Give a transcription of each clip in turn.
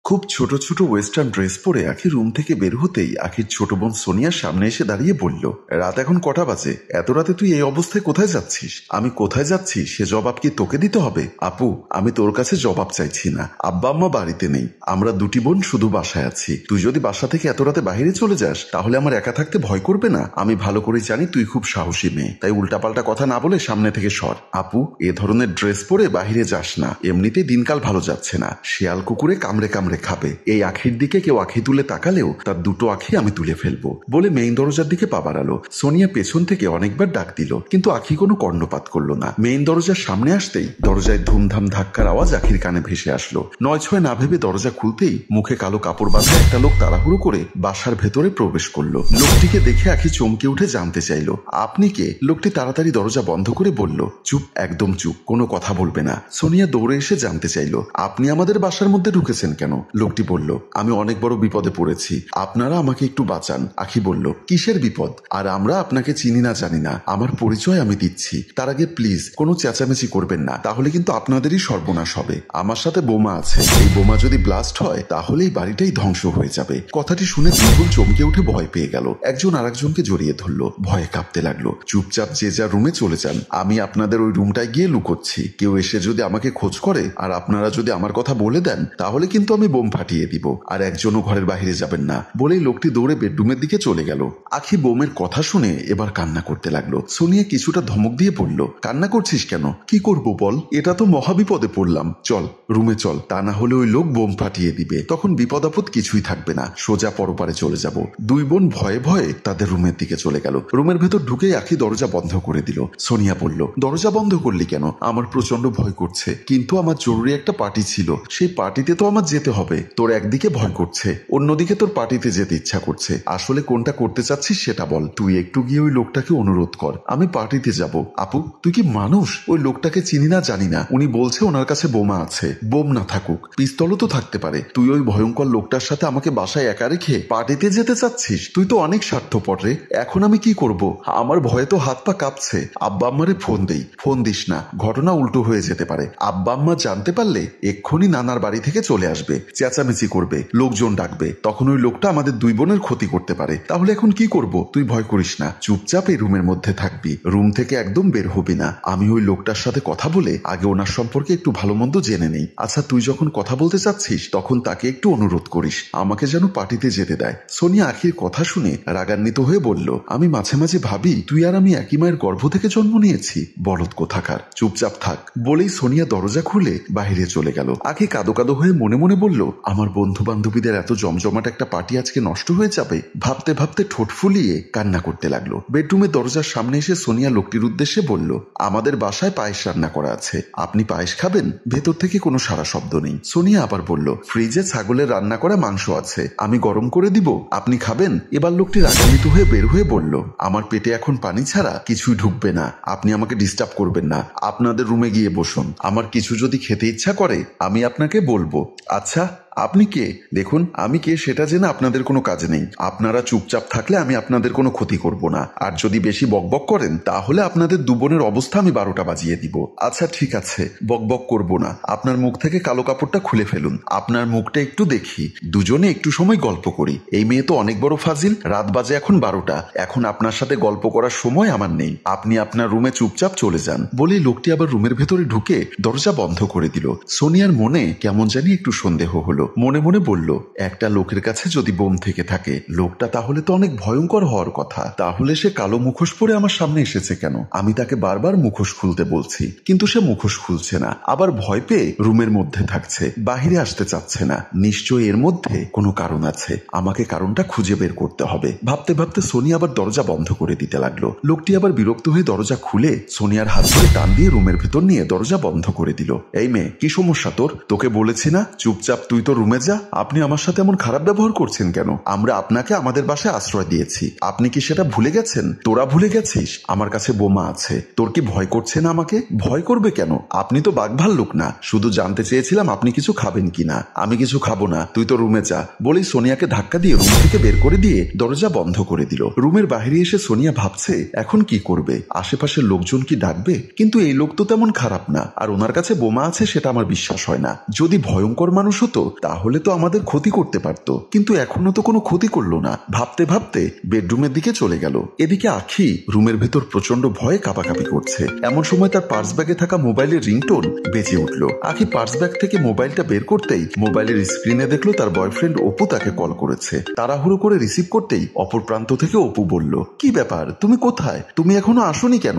খুব ছোট ছোট ওয়েস্টার্ন ড্রেস পরে আখি রুম থেকে বের হতেই আখির ছোট বোন সোনিয়ার সামনে এসে দাঁড়িয়ে বলল, রাত এখন কটা বাজে? এত রাতে তুই এই অবস্থায় কোথায় যাচ্ছিস? আমি কোথায় যাচ্ছি সে জবাব কি তোকে দিতে হবে? আপু, আমি তোর কাছে জবাব চাইছি না। আব্বা আম্মা বাড়িতে নেই, আমরা দুটি বোন শুধু বাসায় আছি। তুই যদি বাসা থেকে এত রাতে বাইরে চলে যাস তাহলে আমার একা থাকতে ভয় করবে না? আমি ভালো করে জানি তুই খুব সাহসী মেয়ে, তাই উল্টাপাল্টা কথা না বলে সামনে থেকে সর। আপু, এ ধরনের ড্রেস পরে বাহিরে যাস না, এমনিতেই দিনকাল ভালো যাচ্ছে না। শিয়াল কুকুরে কামড়ে কামড়ে খাবে। এই আখির দিকে কেউ আখি তুলে তাকালেও তার দুটো আখি আমি তুলে ফেলবো বলে মেইন দরজার দিকে পা বাড়ালো। সোনিয়া পেছন থেকে অনেকবার ডাক দিল, কিন্তু আখি কোনো কর্ণপাত করলো না। মেইন দরজার সামনে আসতেই দরজায় ধুমধাম ধাক্কার আওয়াজ আখির কানে ভেসে আসলো। ৯-৬ না ভেবে দরজা খুলতেই মুখে কালো কাপড় বাঁধা একটা লোক তাড়াহুড়ো করে বাসার ভেতরে প্রবেশ করলো। লোকটিকে দেখে আখি চমকে উঠে জানতে চাইলো, আপনি কে? লোকটি তাড়াতাড়ি দরজা বন্ধ করে বলল, চুপ, একদম চুপ, কোনো কথা বলবে না। সোনিয়া দৌড়ে এসে জানতে চাইলো, আপনি আমাদের বাসার মধ্যে ঢুকেছেন কেন? লোকটি বলল, আমি অনেক বড় বিপদে পড়েছি, আপনারা আমাকে একটু বাঁচান। আখি বলল, কিসের বিপদ? আর আমরা আপনাকে চিনি না জানি না, আমার পরিচয় আমি দিচ্ছি। তার আগে প্লিজ কোনো চেঁচামেচি করবেন না, তাহলে কিন্তু আপনাদেরই সর্বনাশ হবে। আমার সাথে বোমা আছে, এই বোমা যদি ব্লাস্ট হয় তাহলে এই বাড়িটাই ধ্বংস হয়ে যাবে। কথাটি শুনে দুজন চমকে উঠে ভয় পেয়ে গেল। একজন আরেকজনকে জড়িয়ে ধরলো, ভয়ে কাঁপতে লাগলো। চুপচাপ যে যা রুমে চলে যান, আমি আপনাদের ওই রুমটায় গিয়ে লুকোচ্ছি। কেউ এসে যদি আমাকে খোঁজ করে আর আপনারা যদি আমার কথা বলে দেন তাহলে কিন্তু আমি বোম ফাটিয়ে দিব, আর একজনও ঘরের বাইরে যাবেন না। বলেই লোকটি দৌড়ে বেডরুমের দিকে চলে গেল। আখি বোমের কথা শুনে এবার কান্না করতে লাগলো। সোনিয়া কিছুটা ধমক দিয়ে বলল, কান্না করছিস কেন? কি করব বল, এটা তো মহাবিপদে পড়লাম। চল রুমে চল, তা না হলে ওই লোক বোম ফাটিয়ে দিবে, তখন বিপদ আপদ কিছুই থাকবে না, সোজা পরপারে চলে যাব। দুই বোন ভয়ে ভয়ে তাদের রুমের দিকে চলে গেল। রুমের ভেতর ঢুকেই আখি দরজা বন্ধ করে দিল। সোনিয়া বলল, দরজা বন্ধ করলি কেন? আমার প্রচন্ড ভয় করছে, কিন্তু আমার জরুরি একটা পার্টি ছিল, সেই পার্টিতে তো আমার যেতে হবে। তোর একদিকে ভয় করছে, অন্যদিকে তোর পার্টিতে যেতে ইচ্ছা করছে। আসলে কোনটা করতে চাচ্ছিস সেটা বল। তুই একটু গিয়ে ওই লোকটাকে অনুরোধ কর, আমি পার্টিতে যাব। আপু, তুই কি মানুষ? ওই লোকটাকে চিনি না জানি না, উনি বলছে ওনার কাছে বোমা আছে। বোম না থাকুক, পিস্তলও তো থাকতে পারে। তুই ওই ভয়ঙ্কর লোকটার সাথে আমাকে বাসায় একা রেখে পার্টিতে যেতে চাচ্ছিস? তুই তো অনেক স্বার্থপর রে। এখন আমি কি করব? আমার ভয়ে তো হাত পা কাঁপছে। আব্বা আম্মারে ফোন দেই। ফোন দিস না, ঘটনা উল্টো হয়ে যেতে পারে। আব্বা আম্মা জানতে পারলে এক্ষুনি নানার বাড়ি থেকে চলে আসবে, চেঁচামেচি করবে, লোকজন ডাকবে, তখন ওই লোকটা আমাদের দুই বোনের ক্ষতি করতে পারে। তাহলে এখন কি করব? তুই ভয় করিস না, চুপচাপ এই রুমের মধ্যে থাকবি, রুম থেকে একদম বের হবি না। আমি ওই লোকটার সাথে কথা বলে আগে ওনার সম্পর্কে একটু ভালো মন্দ জেনে নেই। আচ্ছা, তুই যখন কথা বলতে চাচ্ছিস তখন তাকে একটু অনুরোধ করিস আমাকে যেন পার্টিতে যেতে দেয়। সোনিয়া আখির কথা শুনে রাগান্বিত হয়ে বলল, আমি মাঝে মাঝে ভাবি তুই আর আমি একই মায়ের গর্ভ থেকে জন্ম নিয়েছি। বলদ কোথাকার, চুপচাপ থাক। বলেই সোনিয়া দরজা খুলে বাইরে চলে গেল। আখি কাদো কাদো হয়ে মনে মনে বলল, আমার বন্ধু বান্ধবীদের এত জমজমাট একটা পার্টি আজকে নষ্ট হয়ে যাবে। ভাবতে ভাবতে ঠোঁট ফুলিয়ে কান্না করতে লাগলো। বেডরুমের দরজার সামনে এসে সোনিয়া লোকটির উদ্দেশ্যে বলল, আমাদের বাসায় পায়েস রান্না করা আছে, আপনি পায়েস খাবেন? ভেতর থেকে কোনো সারা শব্দ নেই। সোনিয়া আবার বলল, ফ্রিজে ছাগলের রান্না করা মাংস আছে, আমি গরম করে দিব, আপনি খাবেন? এবার লোকটি রাগান্বিত হয়ে বের হয়ে বলল, আমার পেটে এখন পানি ছাড়া কিছুই ঢুকবে না, আপনি আমাকে ডিস্টার্ব করবেন না, আপনাদের রুমে গিয়ে বসুন। আমার কিছু যদি খেতে ইচ্ছা করে আমি আপনাকে বলবো। আচ্ছা, আপনি কে? দেখুন, আমি কে সেটা জেনে আপনাদের কোনো কাজ নেই। আপনারা চুপচাপ থাকলে আমি আপনাদের কোনো ক্ষতি করব না, আর যদি বেশি বকবক করেন তাহলে আপনাদের দু বোনের অবস্থা আমি 12টা বাজিয়ে দিব। আচ্ছা ঠিক আছে, বকবক করব না। আপনার মুখ থেকে কালো কাপড়টা খুলে ফেলুন, আপনার মুখটা একটু দেখি, দুজনে একটু সময় গল্প করি। এই মেয়ে তো অনেক বড় ফাজিল। রাত বাজে এখন 12টা, এখন আপনার সাথে গল্প করার সময় আমার নেই, আপনি আপনার রুমে চুপচাপ চলে যান। বলেই লোকটি আবার রুমের ভেতরে ঢুকে দরজা বন্ধ করে দিল। সোনিয়ার মনে কেমন জানি একটু সন্দেহ হলো। মনে মনে বলল, একটা লোকের কাছে যদি বোম থেকে থাকে, লোকটা তাহলে তো অনেক ভয়ঙ্কর হওয়ার কথা। তাহলে সে কালো মুখোশ পরে আমার সামনে এসেছে কেন? আমি তাকে বারবার মুখোশ খুলতে বলছি, কিন্তু সে মুখোশ খুলছে না। আবার ভয় পেয়ে রুমের মধ্যে থাকছে, বাহিরে আসতে চাচ্ছে না। নিশ্চয়ই এর মধ্যে কোনো কারণ আছে, আমাকে কারণটা খুঁজে বের করতে হবে। ভাবতে ভাবতে সোনিয়া আবার দরজা বন্ধ করে দিতে লাগলো। লোকটি আবার বিরক্ত হয়ে দরজা খুলে সোনিয়ার হাত ধরে টান দিয়ে রুমের ভেতর নিয়ে দরজা বন্ধ করে দিল। এই মেয়ে, কি সমস্যা তোর? তোকে বলেছি না চুপচাপ তুই তো রুমে যা। আপনি আমার সাথে এমন খারাপ ব্যবহার করছেন কেন? আমরা আপনাকে আমাদের বাসায় আশ্রয় দিয়েছি, আপনি কি সেটা ভুলে গেছেন? তোরা ভুলে গেছিস আমার কাছে বোমা আছে? তোর কি ভয় করছে না? আমাকে ভয় করবে কেন? আপনি তো বাঘভাল্লুক না। শুধু জানতে চেয়েছিলাম আপনি কিছু খাবেন কিনা। আমি কিছু খাবো না, তুই তো রুমে যা। বলেই সোনিয়াকে ধাক্কা দিয়ে রুম থেকে বের করে দিয়ে দরজা বন্ধ করে দিল। রুমের বাইরে এসে সোনিয়া ভাবছে এখন কি করবে, আশেপাশের লোকজন কি ডাকবে? কিন্তু এই লোক তো তেমন খারাপ না, আর ওনার কাছে বোমা আছে সেটা আমার বিশ্বাস হয় না। যদি ভয়ঙ্কর মানুষ হতো তাহলে তো আমাদের ক্ষতি করতে পারতো, কিন্তু এখনো তো কোনো ক্ষতি করলো না। ভাবতে ভাবতে বেডরুমের দিকে চলে গেল। এদিকে আখি রুমের ভেতর প্রচন্ড ভয়ে কাঁপাকাঁপি করছে। এমন সময় তার পার্স ব্যাগে থাকা মোবাইলের রিংটোন বেজে উঠল। আখি পার্স ব্যাগ থেকে মোবাইলটা বের করতেই মোবাইলের স্ক্রিনে দেখলো তার বয়ফ্রেন্ড অপু তাকে কল করেছে। তাড়াহুড়ো করে রিসিভ করতেই অপর প্রান্ত থেকে অপু বলল, কি ব্যাপার, তুমি কোথায়? তুমি এখনো আসোনি কেন?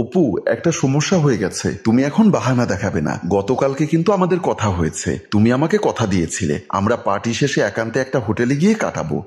অপু, একটা সমস্যা হয়ে গেছে, তুমি এখন বাহানা দেখাবে না। গতকালকে কিন্তু আমাদের কথা হয়েছে, তুমি আমাকে কথা দিয়েছিলে আমরা পার্টি শেষে একান্তে একটা হোটেলে গিয়ে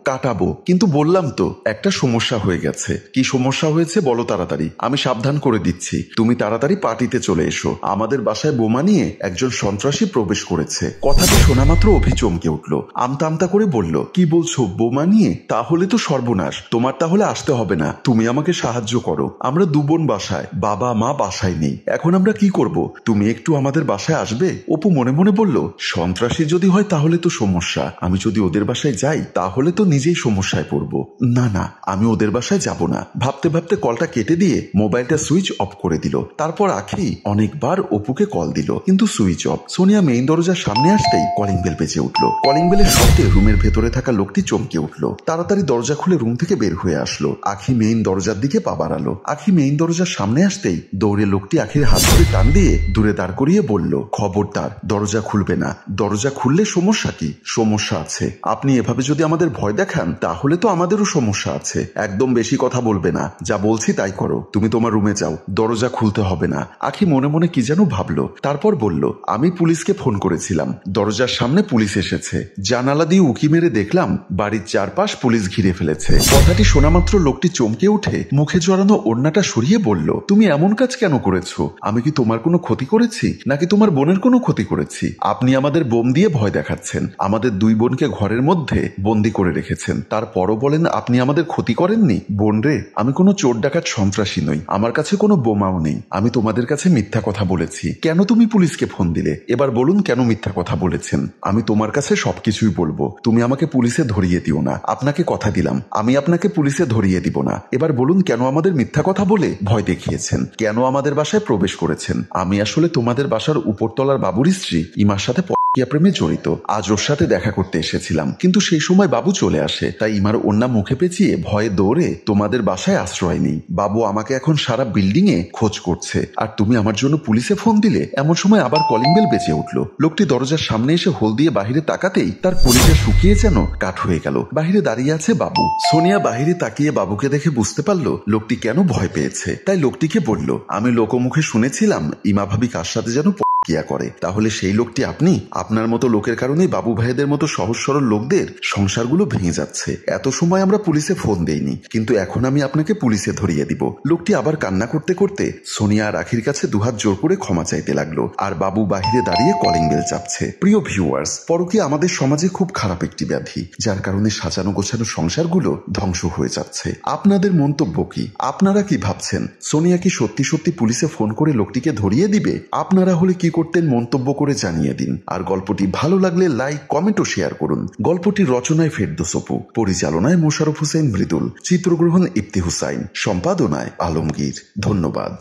কাটাবো, কিন্তু বললাম তো একটা সমস্যা হয়ে গেছে। কি সমস্যা হয়েছে বলো তাড়াতাড়ি, আমি সাবধান করে দিচ্ছি। তুমি তাড়াতাড়ি পার্টিতে চলে এসো। আমাদের বাসায় বোমা নিয়ে একজন সন্ত্রাসী প্রবেশ করেছে। কথাটি শোনা মাত্র অভি চমকে উঠল। আমতা আমতা করে বলল, কি বলছো, বোমা নিয়ে? তাহলে তো সর্বনাশ। তোমার তাহলে আসতে হবে না, তুমি আমাকে সাহায্য করো। আমরা দু বোন বাসায়, বাবা মা বাসায় নেই, এখন আমরা কি করব? তুমি একটু আমাদের বাসায় আসবে? অপু মনে মনে বলল, সন্ত্রাসী যদি হয় তাহলে তো সমস্যা, আমি যদি ওদের বাসায় যাই তাহলে তো নিজেই সমস্যায় পড়বো। না, আমি ওদের বাসায় যাব না। ভাবতে ভাবতে কলটা কেটে দিয়ে মোবাইলটা সুইচ অফ করে দিল। তারপর আখি অনেকবার অপুকে কল দিল, কিন্তু সুইচ অফ। সোনিয়া মেইন দরজার সামনে আসতেই কলিং বেল বেজে উঠল। কলিং বেলের শব্দে রুমের ভেতরে থাকা লোকটি চমকে উঠল। তাড়াতাড়ি দরজা খুলে রুম থেকে বের হয়ে আসলো। আখি মেইন দরজার দিকে পা বাড়ালো। আখি মেইন দরজার সামনে আসতেই দৌড়ে লোকটি আখির হাত ধরে টান দিয়ে দূরে দাঁড় করিয়ে বলল, খবরদার দরজা খুলবে না। দরজা খুললে সমস্যা কি? সমস্যা আছে। আপনি এভাবে যদি আমাদের ভয় দেখান তাহলে তো আমাদেরও সমস্যা আছে। একদম বেশি কথা বলবে না, যা বলছি তাই করো। তুমি তোমার রুমে যাও, দরজা খুলতে হবে না। আখি মনে মনে কি যেন ভাবলো। তারপর বলল, আমি পুলিশকে ফোন করেছিলাম, দরজার সামনে পুলিশ এসেছে। জানালা দিয়ে উকি মেরে দেখলাম বাড়ির চারপাশ পুলিশ ঘিরে ফেলেছে। কথাটি শোনা মাত্র লোকটি চমকে উঠে মুখে জড়ানো ওড়নাটা সরিয়ে বলল, তুমি এমন কাজ কেন করেছো? আমি কি তোমার কোনো ক্ষতি করেছি, নাকি তোমার বোনের কোনো ক্ষতি করেছি? আপনি আমাদের বোম দিয়ে ভয় দেখাচ্ছেন, আমাদের দুই বোনকে ঘরের মধ্যে বন্দি করে রেখেছেন, তারপরও বলেন আপনি আমাদের ক্ষতি করেননি। বোন রে, আমি কোনো চোর ডাকাত সন্ত্রাসী নই, আমার কাছে কোনো বোমাও নেই। আমি তোমাদের কাছে মিথ্যা কথা বলেছি। কেন তুমি পুলিশকে ফোন দিলে? এবার বলুন কেন মিথ্যা কথা বলেছেন? আমি তোমার কাছে সবকিছুই বলবো, তুমি আমাকে পুলিশে ধরিয়ে দিও না। আপনাকে কথা দিলাম আমি আপনাকে পুলিশে ধরিয়ে দিব না। এবার বলুন কেন আমাদের মিথ্যা কথা বলে ভয় দেখিয়েছেন, কেন আমাদের বাসায় প্রবেশ করেছেন? আমি আসলে তোমাদের বাসার উপরতলার বাবুর স্ত্রী ইমার সাথে প্রেমে জড়িত। আজ ওর সাথে দেখা করতে এসেছিলাম, কিন্তু সেই সময় বাবু চলে আসে, তাই ইমার ওড়না মুখে পেঁচিয়ে ভয়ে দৌড়ে তোমাদের বাসায় আশ্রয় নেই। বাবু আমাকে এখন সারা বিল্ডিং এ খোঁজ করছে, আর তুমি আমার জন্য পুলিশে ফোন দিলে। এমন সময় আবার কলিং বেল বেজে উঠল। লোকটি দরজার সামনে এসে হোল দিয়ে বাহিরে তাকাতেই তার কলিজা শুকিয়ে যেন কাঠ হয়ে গেল। বাহিরে দাঁড়িয়ে আছে বাবু। সোনিয়া বাহিরে তাকিয়ে বাবুকে দেখে বুঝতে পারলো লোকটি কেন ভয় পেয়েছে। তাই লোকটিকে বলল, আমি লোকমুখে শুনেছিলাম ইমা ভাবি কার সাথে যেন কিয়া করে, তাহলে সেই লোকটি আপনি? আপনার মতো লোকের কারণেই বাবু ভাইদের মতো সহজ সরল লোকদের সংসারগুলো ভেঙে যাচ্ছে। এত সময় আমরা পুলিশে ফোন দেইনি, কিন্তু এখন আমি আপনাকে পুলিশে ধরিয়ে দিব। লোকটি আবার কান্না করতে করতে সোনিয়া আর আখির কাছে দুহাত জোর করে ক্ষমা চাইতে লাগলো, আর বাবু বাহিরে দাঁড়িয়ে কলিং বেল চাপছে। প্রিয় ভিউয়ার্স, পরকীয়া আমাদের সমাজে খুব খারাপ একটি ব্যাধি, যার কারণে সাজানো গোছানো সংসারগুলো ধ্বংস হয়ে যাচ্ছে। আপনাদের মন্তব্য কি? আপনারা কি ভাবছেন? সোনিয়া কি সত্যি সত্যি পুলিশে ফোন করে লোকটিকে ধরিয়ে দিবে? আপনারা হলে কি করতেন মন্তব্য করে জানিয়ে দিন। আর গল্পটি ভালো লাগলে লাইক, কমেন্ট ও শেয়ার করুন। গল্পটির রচনায় ফেরদৌস অপু, পরিচালনায় মোশাররফ হোসেন মৃদুল, চিত্রগ্রহণ ইফতি হুসাইন, সম্পাদনায় আলমগীর। ধন্যবাদ।